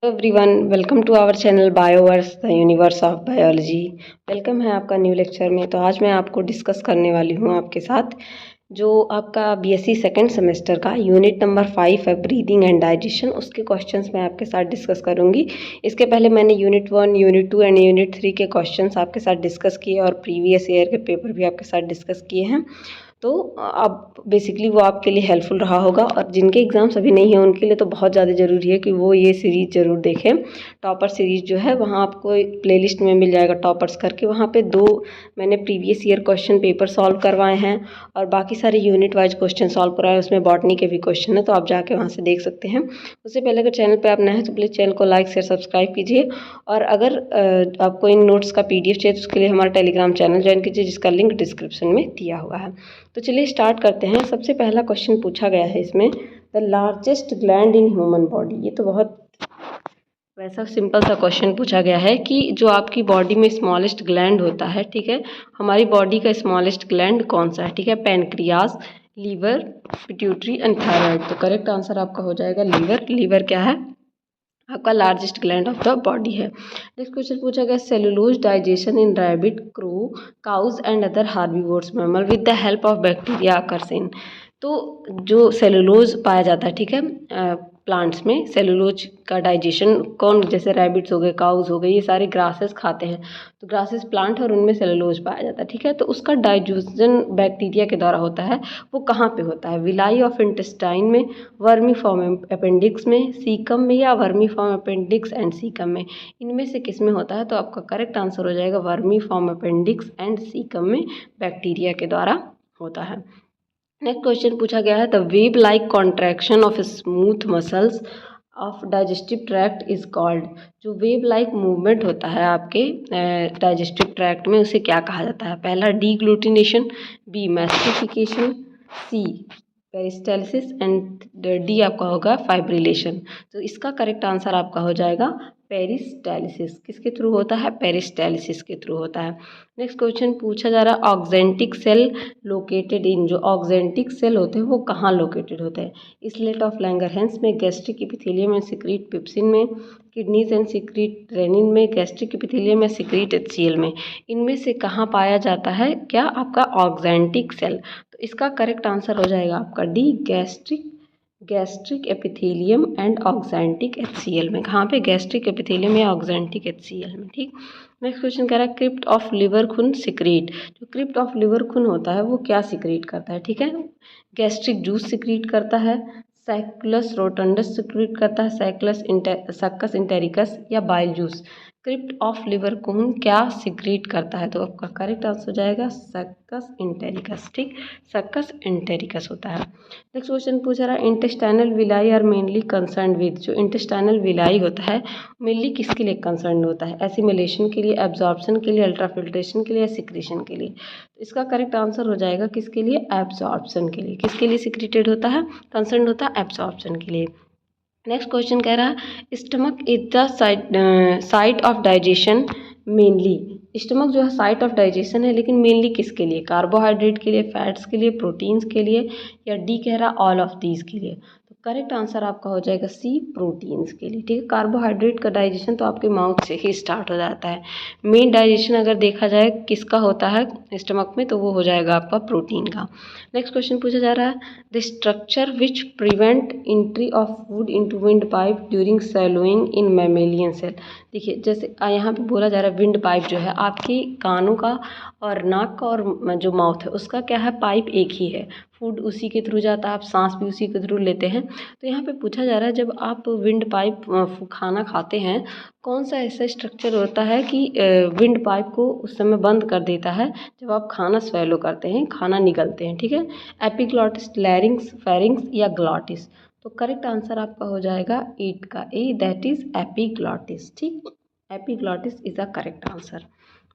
Everyone, welcome to our channel Bioverse the universe of biology. Welcome है आपका new lecture में। तो आज मैं आपको डिस्कस करने वाली हूँ आपके साथ जो आपका बीएससी सेकंड सेमेस्टर का यूनिट नंबर 5 है ब्रीदिंग एंड डाइजेशन, उसके क्वेश्चंस मैं आपके साथ डिस्कस करूँगी। इसके पहले मैंने यूनिट 1, यूनिट 2 एंड यूनिट 3 के क्वेश्चंस आपके साथ डिस्कस किए और प्रीवियस ईयर के पेपर भी आपके साथ डिस्कस किए हैं। तो अब बेसिकली वो आपके लिए हेल्पफुल रहा होगा, और जिनके एग्ज़ाम्स अभी नहीं है उनके लिए तो बहुत ज़्यादा ज़रूरी है कि वो ये सीरीज़ ज़रूर देखें। टॉपर सीरीज़ जो है वहाँ आपको प्लेलिस्ट में मिल जाएगा टॉपर्स करके। वहाँ पे 2 मैंने previous year question paper solve करवाए हैं और बाकी सारे यूनिट वाइज क्वेश्चन सॉल्व करवाए। उसमें बॉटनी के भी क्वेश्चन है, तो आप जाके वहाँ से देख सकते हैं। उससे पहले अगर चैनल पर आप नए हैं तो प्लीज़ चैनल को लाइक शेयर सब्सक्राइब कीजिए। और अगर आपको इन नोट्स का PDF चाहिए तो उसके लिए हमारा टेलीग्राम चैनल ज्वाइन कीजिए, जिसका लिंक डिस्क्रिप्शन में दिया हुआ है। तो चलिए स्टार्ट करते हैं। सबसे पहला क्वेश्चन पूछा गया है इसमें, the largest gland in human body. ये तो बहुत वैसा सिंपल सा क्वेश्चन पूछा गया है कि जो आपकी बॉडी में स्मॉलेस्ट ग्लैंड होता है, ठीक है, हमारी बॉडी का स्मॉलेस्ट ग्लैंड कौन सा है? ठीक है, pancreas, liver, pituitary and thyroid. तो करेक्ट आंसर आपका हो जाएगा लीवर। लीवर क्या है? आपका largest gland of the body है। नेक्स्ट क्वेश्चन पूछा गया, cellulose digestion in rabbit, crow, cows and other herbivores mammal with the help of bacteria occurs in. तो जो सेलुलोज पाया जाता है, ठीक है, प्लांट्स में सेलुलोज का डाइजेशन कौन, जैसे रैबिट्स हो गए, काउज हो गए, ये सारे ग्रासेस खाते हैं। तो ग्रासेस प्लांट है और उनमें सेलुलोज पाया जाता है, ठीक है। तो उसका डाइजेशन बैक्टीरिया के द्वारा होता है। वो कहाँ पे होता है? विलाई ऑफ इंटेस्टाइन में, वर्मी फॉर्म अपेंडिक्स में, सीकम में, या vermi form appendix and caecum में। इनमें से किस में होता है? तो आपका करेक्ट आंसर हो जाएगा vermi form appendix and caecum में बैक्टीरिया के द्वारा होता है। नेक्स्ट क्वेश्चन पूछा गया है, the web like contraction of smooth muscles of digestive tract is called. जो वेब लाइक मूवमेंट होता है आपके डाइजेस्टिव ट्रैक्ट में, उसे क्या कहा जाता है? पहला deglutition, B mastication, C peristalsis and D आपका होगा फाइब्रिलेशन। तो इसका करेक्ट आंसर आपका हो जाएगा पेरिस्टालिसिस। किसके थ्रू होता है? पेरिस्टालिसिस के थ्रू होता है। नेक्स्ट क्वेश्चन पूछा जा रहा है, ऑक्जेंटिक सेल लोकेटेड इन। जो ऑक्जेंटिक सेल होते हैं वो कहाँ लोकेटेड होते हैं? स्लेट ऑफ लैंगरहैंस में, गैस्ट्रिक एपिथेलियम में, सिक्रीट पिप्सिन में, किडनीज एंड सिक्रीट रेनिन में, गैस्ट्रिक एपिथेलियम में, सिक्रीट HCl में। इनमें से कहाँ पाया जाता है क्या? आपका ऑक्जेंटिक सेल। तो इसका करेक्ट आंसर हो जाएगा आपका D, gastric epithelium and oxyntic HCl में। कहाँ पे? गैस्ट्रिक एपिथेलियम या ऑक्जेंटिक HCl में, ठीक। नेक्स्ट क्वेश्चन कह रहा है, क्रिप्ट ऑफ लिवर खून सिक्रीट। जो क्रिप्ट ऑफ लिवर खून होता है वो क्या सिक्रीट करता है? ठीक है, गैस्ट्रिक जूस सिक्रीट करता है, साइक्लस रोटंडस सिक्रीट करता है, सक्कस इंटेरिकस, या bile juice. Crypt of liver खून क्या सिक्रीट करता है? तो आपका करेक्ट आंसर हो जाएगा सक्कस इंटेरिकस, ठीक, सक्कस इंटेरिकस होता है। नेक्स्ट क्वेश्चन पूछ रहा है, intestinal villi are mainly concern with. जो इंटेस्टाइनल विलाई होता है मेनली किसके लिए कंसर्न होता है? एसिमिलेशन के लिए, एब्जॉर्प्शन के लिए, अल्ट्राफिल्ट्रेशन के लिए, या सिक्रीशन के लिए। तो इसका करेक्ट आंसर हो जाएगा किसके लिए? एब्जॉर्प्शन के लिए। किसके लिए सिक्रीटेड होता है, कंसर्न होता है? एब्जॉर्प्शन के लिए। नेक्स्ट क्वेश्चन कह रहा है, stomach is the site of digestion mainly. Stomach जो है साइट ऑफ डाइजेशन है, लेकिन मेनली किसके लिए? कार्बोहाइड्रेट के लिए, फैट्स के लिए, प्रोटीन्स के लिए, या डी कह रहा ऑल ऑफ दीज के लिए। तो करेक्ट आंसर आपका हो जाएगा सी, प्रोटीन्स के लिए, ठीक है। कार्बोहाइड्रेट का डाइजेशन तो आपके माउथ से ही स्टार्ट हो जाता है। मेन डाइजेशन अगर देखा जाए किसका होता है स्टमक में, तो वो हो जाएगा आपका प्रोटीन का। नेक्स्ट क्वेश्चन पूछा जा रहा है, the structure which prevent entry of food into windpipe during swallowing in mammalian cell. देखिए, जैसे यहाँ पे बोला जा रहा है विंड पाइप जो है आपके कानों का और नाक का और जो माउथ है उसका क्या है, पाइप एक ही है। फूड उसी के थ्रू जाता है, आप सांस भी उसी के थ्रू लेते हैं। तो यहाँ पे पूछा जा रहा है, जब आप विंड पाइप खाना खाते हैं, कौन सा ऐसा स्ट्रक्चर होता है कि विंड पाइप को उस समय बंद कर देता है जब आप खाना स्वेलो करते हैं, खाना निगलते हैं, ठीक है। एपिग्लॉटिस, लैरिंग्स, फेरिंग्स, या ग्लॉटिस। तो करेक्ट आंसर आपका हो जाएगा 8 का ए, दैट इज एपिग्लॉटिस, ठीक। Epiglottis is the correct answer.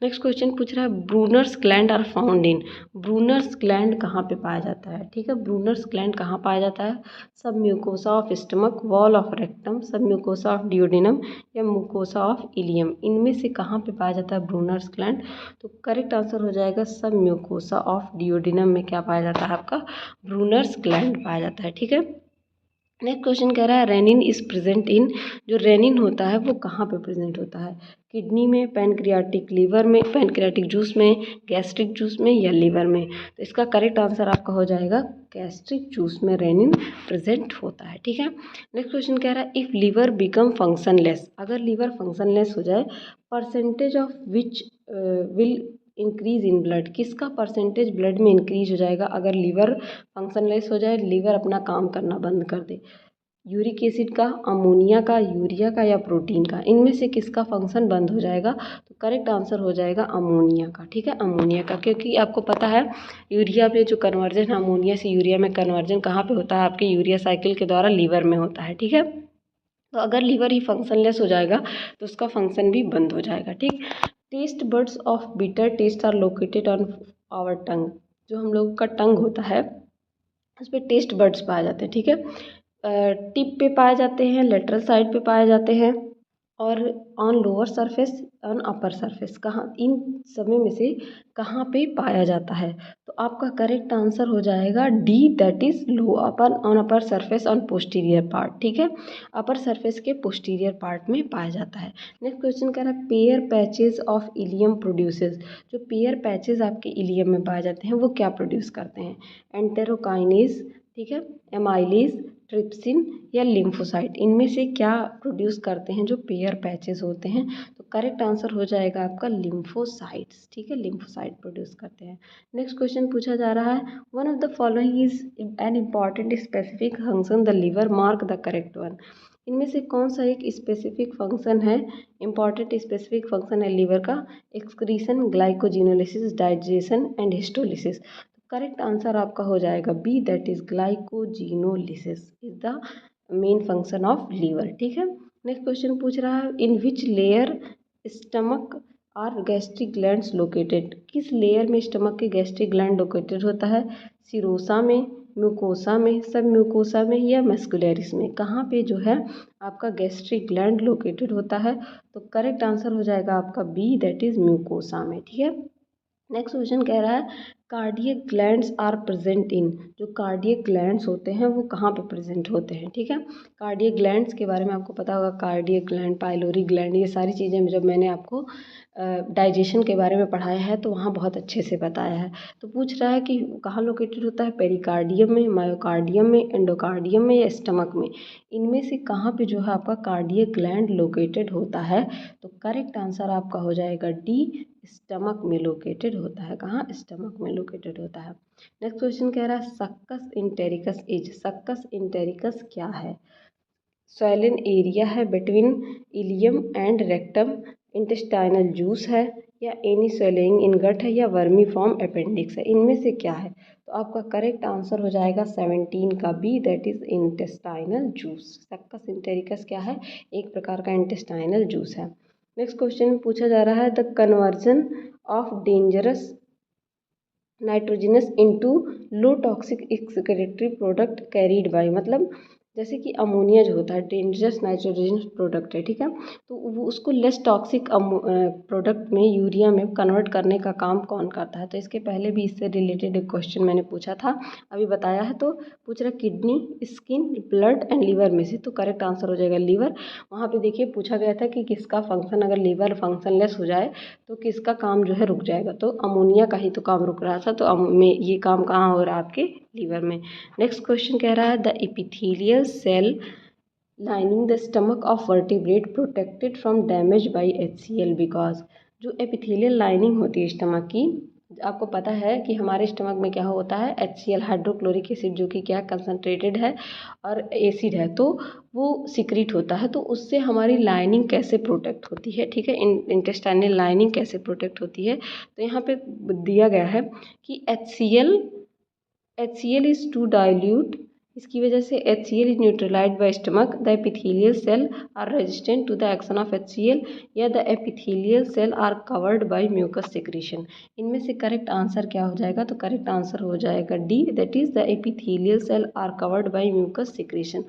Next question पूछ रहा है, Brunner's gland are found in. Brunner's gland कहाँ पे पाया जाता है? ठीक है, ब्रूनर्स ग्लैंड कहाँ पाया जाता है? सब mucosa of stomach, wall of rectum, सब म्यूकोसा ऑफ डियोडिनम, या म्यूकोसा ऑफ इलियम। इनमें से कहाँ पे पाया जाता है ब्रूनर्स ग्लैंड? तो करेक्ट आंसर हो जाएगा सब म्यूकोसा ऑफ डियोडिनम में क्या पाया जाता है? आपका ब्रूनर्स ग्लैंड पाया जाता है, ठीक है। नेक्स्ट क्वेश्चन कह रहा है रेनिन इज प्रेजेंट इन, जो रेनिन होता है वो कहाँ पे प्रेजेंट होता है? किडनी में, पैनक्रियाटिक लीवर में, पैनक्रियाटिक जूस में, गैस्ट्रिक जूस में या लीवर में? तो इसका करेक्ट आंसर आपका हो जाएगा गैस्ट्रिक जूस में रेनिन प्रेजेंट होता है। ठीक है। नेक्स्ट क्वेश्चन कह रहा है इफ़ लीवर बिकम फंक्शनलेस, अगर लीवर फंक्शनलेस हो जाए, percentage of which will increase in blood, किसका परसेंटेज ब्लड में इंक्रीज हो जाएगा अगर लीवर फंक्शनलेस हो जाए, लीवर अपना काम करना बंद कर दे? यूरिक एसिड का, अमोनिया का, यूरिया का या प्रोटीन का? इनमें से किसका फंक्शन बंद हो जाएगा? तो करेक्ट आंसर हो जाएगा अमोनिया का। ठीक है, अमोनिया का, क्योंकि आपको पता है यूरिया में जो कन्वर्जन है, अमोनिया से यूरिया में कन्वर्जन कहाँ पे होता है? आपके यूरिया साइकिल के द्वारा लीवर में होता है। ठीक है, तो अगर लीवर ही फंक्शनलेस हो जाएगा तो उसका फंक्शन भी बंद हो जाएगा। ठीक। Taste buds of bitter taste are located on our tongue, जो हम लोग का टंग होता है उस पर टेस्ट बर्ड्स पाए जाते हैं। ठीक है, टिप पे पाए जाते हैं, लेटरल साइड पे पाए जाते हैं, और on lower surface, on upper surface, कहाँ इन सभी में से कहाँ पे पाया जाता है? तो आपका करेक्ट आंसर हो जाएगा D, that is low, upper, on upper surface, on posterior part. ठीक है, अपर सरफेस के पोस्टीरियर पार्ट में पाया जाता है। नेक्स्ट क्वेश्चन कह रहा है Peyer's patches of ileum produces, जो पेयर पैचेज आपके इलियम में पाए जाते हैं वो क्या प्रोड्यूस करते हैं? एंटेरोकाइनेज, ठीक है, एमाइलेज, ट्रिप्सिन या लिम्फोसाइट? इनमें से क्या प्रोड्यूस करते हैं जो पेयर पैचेस होते हैं? तो करेक्ट आंसर हो जाएगा आपका लिम्फोसाइट्स। ठीक है, लिम्फोसाइट प्रोड्यूस करते हैं। नेक्स्ट क्वेश्चन पूछा जा रहा है one of the following is an important specific function the liver, mark the correct one. इनमें से कौन सा एक स्पेसिफिक फंक्शन है, इंपॉर्टेंट स्पेसिफिक फंक्शन है लीवर का? Excretion, glycogenolysis, digestion and histolysis? Correct answer आपका हो जाएगा B, that is glycogenolysis is the main function of liver. ठीक है। नेक्स्ट क्वेश्चन पूछ रहा है in which layer stomach are gastric glands located, किस लेयर में स्टमक के गैस्ट्रिक ग्लैंड लोकेटेड होता है? सिरोसा में, म्यूकोसा में, सब म्यूकोसा में या मस्कुलरिस में? कहाँ पे जो है आपका गैस्ट्रिक ग्लैंड लोकेटेड होता है? तो करेक्ट आंसर हो जाएगा आपका बी, दैट इज म्यूकोसा में। ठीक है। नेक्स्ट क्वेश्चन कह रहा है cardiac glands are present in, जो कार्डियक ग्लैंड्स होते हैं वो कहाँ पे प्रेजेंट होते हैं? ठीक है, कार्डियक ग्लैंड्स के बारे में आपको पता होगा, कार्डियक ग्लैंड, पाइलोरी ग्लैंड, ये सारी चीज़ें जब मैंने आपको डाइजेशन के बारे में पढ़ाया है तो वहाँ बहुत अच्छे से बताया है। तो पूछ रहा है कि कहाँ लोकेटेड होता है, पेरिकार्डियम में, मायोकार्डियम में, एंडोकार्डियम में या स्टमक में? इनमें से कहाँ पे जो है आपका कार्डियक ग्लैंड लोकेटेड होता है? तो करेक्ट आंसर आपका हो जाएगा डी, स्टमक में लोकेटेड होता है। कहाँ? स्टमक में लोकेटेड होता है। नेक्स्ट क्वेश्चन कह रहा है succus entericus is, succus entericus क्या है? स्वैलन एरिया है between ileum and rectum, intestinal juice है, या एनी स्वेलिंग इन गट है, या वर्मी फॉर्म अपेंडिक्स है? इनमें से क्या है? तो आपका करेक्ट आंसर हो जाएगा 17 का B, that is intestinal juice. Succus entericus क्या है? एक प्रकार का इंटेस्टाइनल जूस है। नेक्स्ट क्वेश्चन पूछा जा रहा है the conversion of dangerous nitrogenous into low toxic excretory product carried by, मतलब जैसे कि अमोनिया जो होता है डेंजरस नाइट्रोजनस प्रोडक्ट है। ठीक है, तो वो उसको लेस टॉक्सिक प्रोडक्ट में, यूरिया में कन्वर्ट करने का काम कौन करता है? तो इसके पहले भी इससे रिलेटेड एक क्वेश्चन मैंने पूछा था, अभी बताया है। तो पूछ रहा kidney, skin, blood and liver में से? तो करेक्ट आंसर हो जाएगा लीवर। वहाँ पे देखिए पूछा गया था कि किसका फंक्शन, अगर लीवर फंक्शनलेस हो जाए तो किसका काम जो है रुक जाएगा? तो अमोनिया का ही तो काम रुक रहा था, तो में ये काम कहाँ हो रहा है? आपके लीवर में। नेक्स्ट क्वेश्चन कह रहा है the epithelial cell lining the stomach of vertebrate protected from damage by HCl because, जो एपिथेलियल लाइनिंग होती है स्टमक की, आपको पता है कि हमारे स्टमक में क्या होता है? HCl, हाइड्रोक्लोरिक एसिड, जो कि क्या कंसनट्रेटेड है और एसिड है, तो वो सिक्रीट होता है। तो उससे हमारी लाइनिंग कैसे प्रोटेक्ट होती है? ठीक है, इंटेस्टाइनल लाइनिंग कैसे प्रोटेक्ट होती है? तो यहाँ पे दिया गया है कि HCl इज टू डाइल्यूट, इसकी वजह से HCl is neutralised by stomach, the epithelial cell are resistant to the action of HCl, या the epithelial cell are covered by mucus secretion? इनमें से करेक्ट आंसर क्या हो जाएगा? तो करेक्ट आंसर हो जाएगा D, that is the epithelial cell are covered by mucus secretion.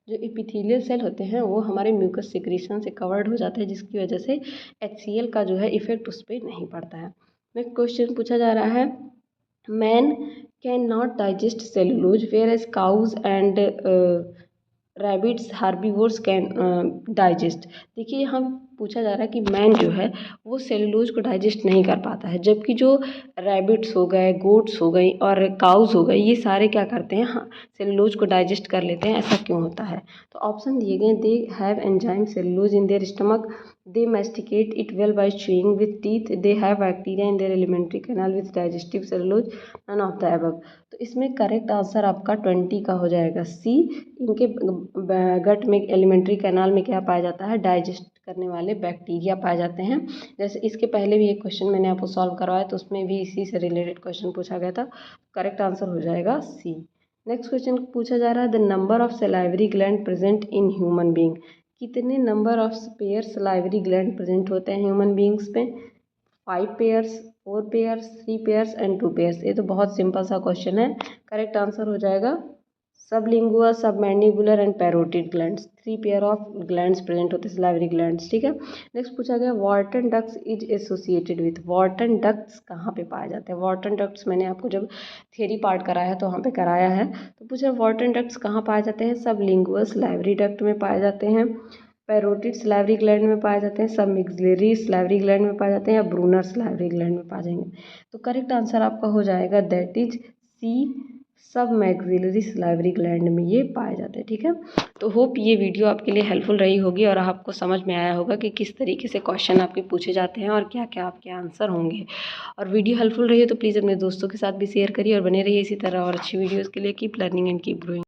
जो एपिथेलियल सेल होते हैं वो हमारे म्यूकस सिक्रीशन से कवर्ड हो जाते हैं, जिसकी वजह से HCl का जो है इफेक्ट उस पर नहीं पड़ता है। नेक्स्ट क्वेश्चन पूछा जा रहा है man cannot digest cellulose whereas cows and rabbits herbivores can digest. देखिए यहाँ पूछा जा रहा है कि मैन जो है वो सेलुलोज को डाइजेस्ट नहीं कर पाता है, जबकि जो रैबिट्स हो गए, गोट्स हो गई और काउज हो गई, ये सारे क्या करते हैं, हाँ, सेलुलोज को डाइजेस्ट कर लेते हैं। ऐसा क्यों होता है? तो ऑप्शन दिए गए, they have enzyme cellulose in their stomach, they masticate it well by chewing with teeth, they have bacteria in their alimentary canal with digestive cellulose, none of the above। तो इसमें करेक्ट आंसर आपका 20 का हो जाएगा सी। इनके गट में alimentary canal में क्या पाया जाता है, डाइजेस्ट करने वाले बैक्टीरिया पाए जाते हैं। जैसे इसके पहले भी एक क्वेश्चन मैंने आपको सॉल्व करवाया, तो उसमें भी इसी से रिलेटेड क्वेश्चन पूछा गया था। करेक्ट आंसर हो जाएगा सी। नेक्स्ट क्वेश्चन पूछा जा रहा है, the number of salivary gland present in human being. कितने number of pair salivary gland present होते हैं ह्यूमन बींग्स में? 5 pairs, 4 pairs, 3 pairs and 2 pairs. ये तो बहुत सिंपल सा क्वेश्चन है। करेक्ट आंसर हो जाएगा sublingual, submandibular and parotid glands. 3 pair of glands present होते हैं, सलाइवरी ग्लैंड्स। ठीक है। नेक्स्ट पूछा गया, Wharton ducts is associated with. Wharton ducts कहाँ पे पाए जाते हैं? वॉर्टन डक्ट्स मैंने आपको जब थियरी पार्ट कराया है तो वहाँ पे कराया है। तो पूछा वॉर्टन डक्ट्स कहाँ पाए जाते हैं? सबलिंगुअल सलाइवरी डक्ट में पाए जाते हैं, पैरोटिड सलाइवरी ग्लैंड में पाए जाते हैं, सब मिक्सिलरी सलाइवरी ग्लैंड में पाए जाते हैं, या ब्रूनर सलाइवरी ग्लैंड में पाए जाएंगे। तो करेक्ट आंसर आपका हो जाएगा दैट इज सी, सब मैक्सिलरी सलाइवरी ग्लैंड में ये पाए जाते हैं। ठीक है। तो होप ये वीडियो आपके लिए हेल्पफुल रही होगी और आपको समझ में आया होगा कि किस तरीके से क्वेश्चन आपके पूछे जाते हैं और क्या क्या आपके आंसर होंगे। और वीडियो हेल्पफुल रही है तो प्लीज़ अपने दोस्तों के साथ भी शेयर करिए और बने रहिए इसी तरह और अच्छी वीडियोज़ के लिए। Keep learning and keep growing.